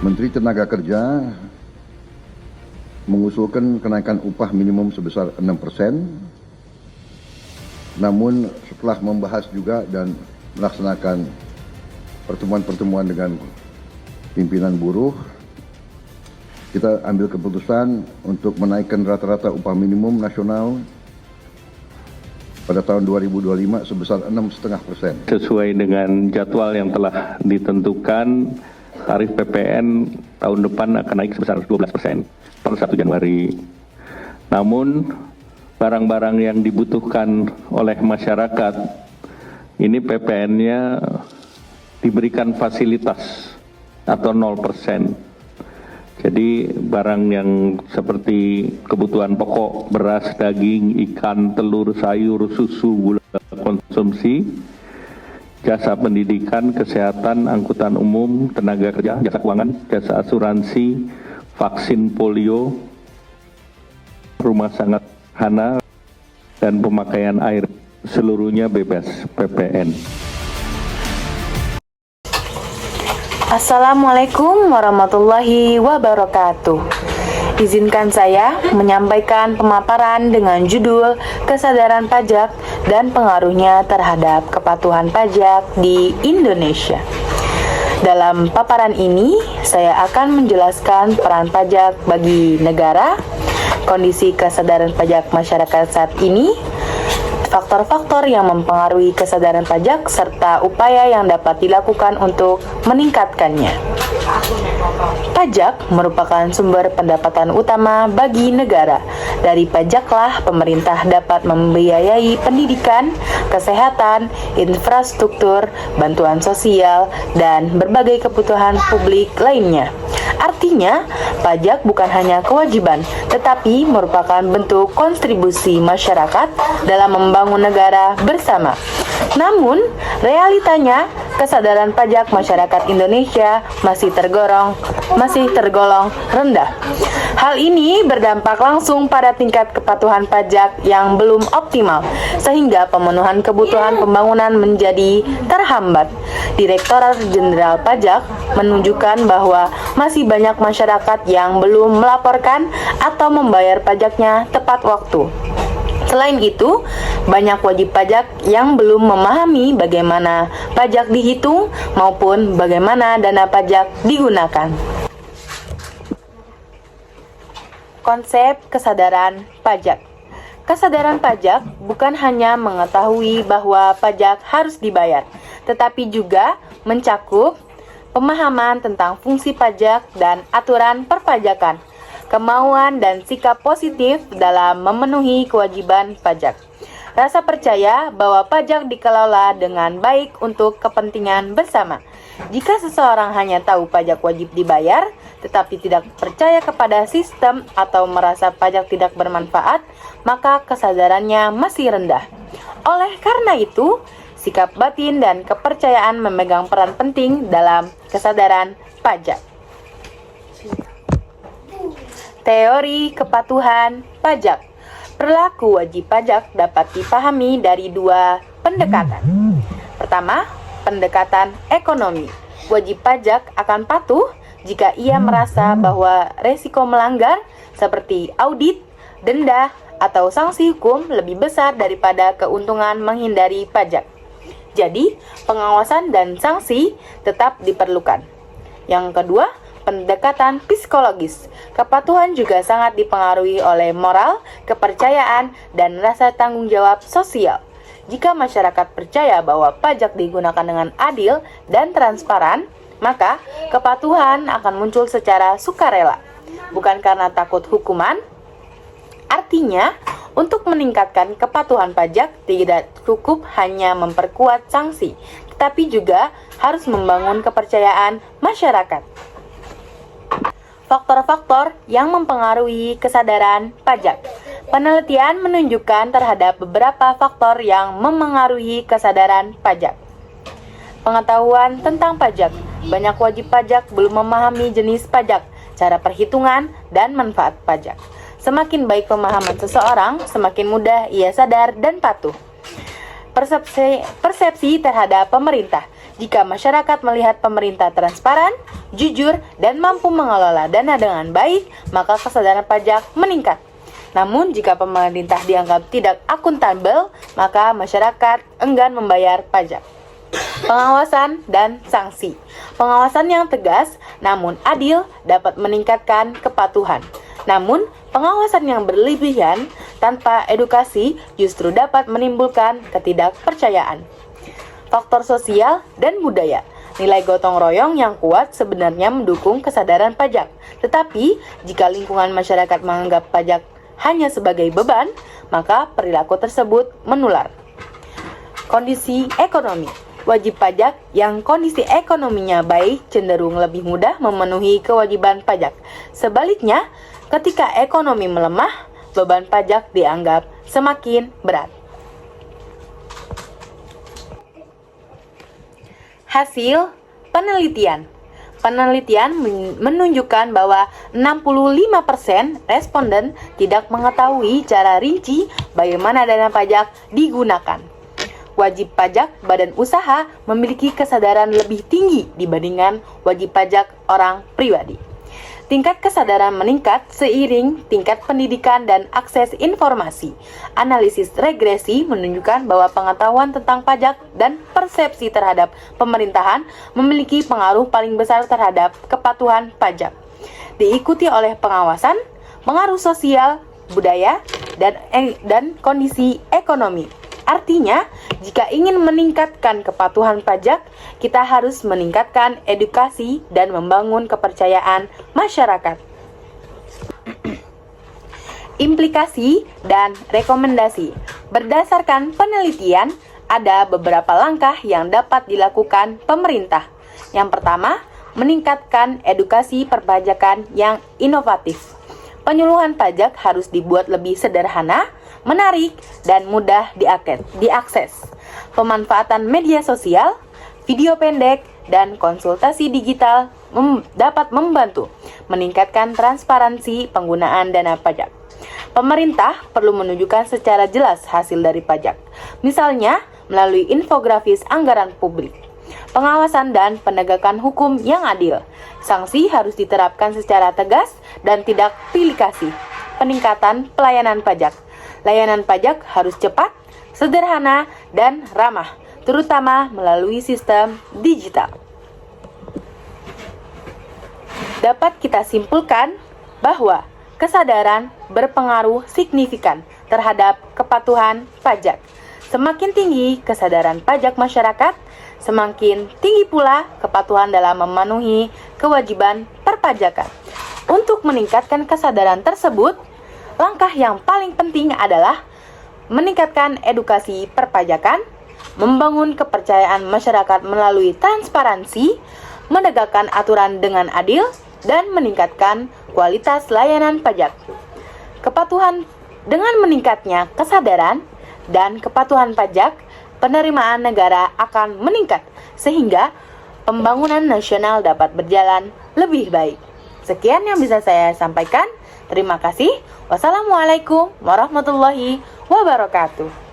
Menteri Tenaga Kerja mengusulkan kenaikan upah minimum sebesar 6%. Namun setelah membahas juga dan melaksanakan pertemuan-pertemuan dengan pimpinan buruh, kita ambil keputusan untuk menaikkan rata-rata upah minimum nasional pada tahun 2025 sebesar 6,5%. Sesuai dengan jadwal yang telah ditentukan, tarif PPN tahun depan akan naik sebesar 12% per 1 Januari. Namun, barang-barang yang dibutuhkan oleh masyarakat, ini PPN-nya diberikan fasilitas atau 0%. Jadi barang yang seperti kebutuhan pokok, beras, daging, ikan, telur, sayur, susu, gula konsumsi, jasa pendidikan, kesehatan, angkutan umum, tenaga kerja, jasa keuangan, jasa asuransi, vaksin polio, rumah sangat sederhana, dan pemakaian air seluruhnya bebas PPN. Assalamualaikum warahmatullahi wabarakatuh. Izinkan saya menyampaikan pemaparan dengan judul Kesadaran Pajak dan Pengaruhnya Terhadap Kepatuhan Pajak di Indonesia. Dalam paparan ini, saya akan menjelaskan peran pajak bagi negara, kondisi kesadaran pajak masyarakat saat ini, faktor-faktor yang mempengaruhi kesadaran pajak, serta upaya yang dapat dilakukan untuk meningkatkannya. Pajak merupakan sumber pendapatan utama bagi negara. Dari pajaklah pemerintah dapat membiayai pendidikan, kesehatan, infrastruktur, bantuan sosial, dan berbagai kebutuhan publik lainnya. Artinya, pajak bukan hanya kewajiban, tetapi merupakan bentuk kontribusi masyarakat dalam membangun negara bersama. Namun, realitanya, kesadaran pajak masyarakat Indonesia masih tergolong rendah. Hal ini berdampak langsung pada tingkat kepatuhan pajak yang belum optimal, sehingga pemenuhan kebutuhan pembangunan menjadi terhambat. Direktorat Jenderal Pajak menunjukkan bahwa masih banyak masyarakat yang belum melaporkan atau membayar pajaknya tepat waktu. Selain itu, banyak wajib pajak yang belum memahami bagaimana pajak dihitung maupun bagaimana dana pajak digunakan. Konsep kesadaran pajak. Kesadaran pajak bukan hanya mengetahui bahwa pajak harus dibayar, tetapi juga mencakup pemahaman tentang fungsi pajak dan aturan perpajakan, kemauan dan sikap positif dalam memenuhi kewajiban pajak. Rasa percaya bahwa pajak dikelola dengan baik untuk kepentingan bersama. Jika seseorang hanya tahu pajak wajib dibayar, tetapi tidak percaya kepada sistem atau merasa pajak tidak bermanfaat, maka kesadarannya masih rendah. Oleh karena itu, sikap batin dan kepercayaan memegang peran penting dalam kesadaran pajak. Teori kepatuhan pajak. Perilaku wajib pajak dapat dipahami dari dua pendekatan. Pertama, pendekatan ekonomi. Wajib pajak akan patuh jika ia merasa bahwa resiko melanggar seperti audit, denda, atau sanksi hukum lebih besar daripada keuntungan menghindari pajak. Jadi, pengawasan dan sanksi tetap diperlukan. Yang kedua, pendekatan psikologis. Kepatuhan juga sangat dipengaruhi oleh moral, kepercayaan, dan rasa tanggung jawab sosial. Jika masyarakat percaya bahwa pajak digunakan dengan adil dan transparan, maka kepatuhan akan muncul secara sukarela, bukan karena takut hukuman. Artinya, untuk meningkatkan kepatuhan pajak tidak cukup hanya memperkuat sanksi, tetapi juga harus membangun kepercayaan masyarakat. Faktor-faktor yang mempengaruhi kesadaran pajak. Penelitian menunjukkan terhadap beberapa faktor yang memengaruhi kesadaran pajak. Pengetahuan tentang pajak. Banyak wajib pajak belum memahami jenis pajak, cara perhitungan, dan manfaat pajak. Semakin baik pemahaman seseorang, semakin mudah ia sadar dan patuh. Persepsi terhadap pemerintah. jika masyarakat melihat pemerintah transparan, jujur, dan mampu mengelola dana dengan baik, maka kesadaran pajak meningkat. Namun, jika pemerintah dianggap tidak akuntabel, maka masyarakat enggan membayar pajak. Pengawasan dan sanksi. Pengawasan yang tegas namun adil dapat meningkatkan kepatuhan. Namun, pengawasan yang berlebihan tanpa edukasi justru dapat menimbulkan ketidakpercayaan. Faktor sosial dan budaya. Nilai gotong royong yang kuat sebenarnya mendukung kesadaran pajak. Tetapi, jika lingkungan masyarakat menganggap pajak hanya sebagai beban, maka perilaku tersebut menular. Kondisi ekonomi. Wajib pajak yang kondisi ekonominya baik cenderung lebih mudah memenuhi kewajiban pajak. Sebaliknya, ketika ekonomi melemah, beban pajak dianggap semakin berat. Hasil penelitian. Penelitian menunjukkan bahwa 65% responden tidak mengetahui cara rinci bagaimana dana pajak digunakan. Wajib pajak badan usaha memiliki kesadaran lebih tinggi dibandingkan wajib pajak orang pribadi. Tingkat kesadaran meningkat seiring tingkat pendidikan dan akses informasi. Analisis regresi menunjukkan bahwa pengetahuan tentang pajak dan persepsi terhadap pemerintahan memiliki pengaruh paling besar terhadap kepatuhan pajak. Diikuti oleh pengawasan, pengaruh sosial, budaya, dan kondisi ekonomi. Artinya, jika ingin meningkatkan kepatuhan pajak, kita harus meningkatkan edukasi dan membangun kepercayaan masyarakat. Implikasi dan rekomendasi. Berdasarkan penelitian, ada beberapa langkah yang dapat dilakukan pemerintah. Yang pertama, meningkatkan edukasi perpajakan yang inovatif. Penyuluhan pajak harus dibuat lebih sederhana, menarik, dan mudah diakses. Pemanfaatan media sosial, video pendek, dan konsultasi digital dapat membantu meningkatkan transparansi penggunaan dana pajak. Pemerintah perlu menunjukkan secara jelas hasil dari pajak, misalnya melalui infografis anggaran publik. Pengawasan dan penegakan hukum yang adil. Sanksi harus diterapkan secara tegas dan tidak pilih kasih. Peningkatan pelayanan pajak. Layanan pajak harus cepat, sederhana, dan ramah, terutama melalui sistem digital. Dapat kita simpulkan bahwa kesadaran berpengaruh signifikan terhadap kepatuhan pajak. Semakin tinggi kesadaran pajak masyarakat, semakin tinggi pula kepatuhan dalam memenuhi kewajiban perpajakan. Untuk meningkatkan kesadaran tersebut, langkah yang paling penting adalah meningkatkan edukasi perpajakan, membangun kepercayaan masyarakat melalui transparansi, menegakkan aturan dengan adil, dan meningkatkan kualitas layanan pajak. Kepatuhan dengan meningkatnya kesadaran dan kepatuhan pajak, penerimaan negara akan meningkat sehingga pembangunan nasional dapat berjalan lebih baik. Sekian yang bisa saya sampaikan. Terima kasih. Wassalamualaikum warahmatullahi wabarakatuh.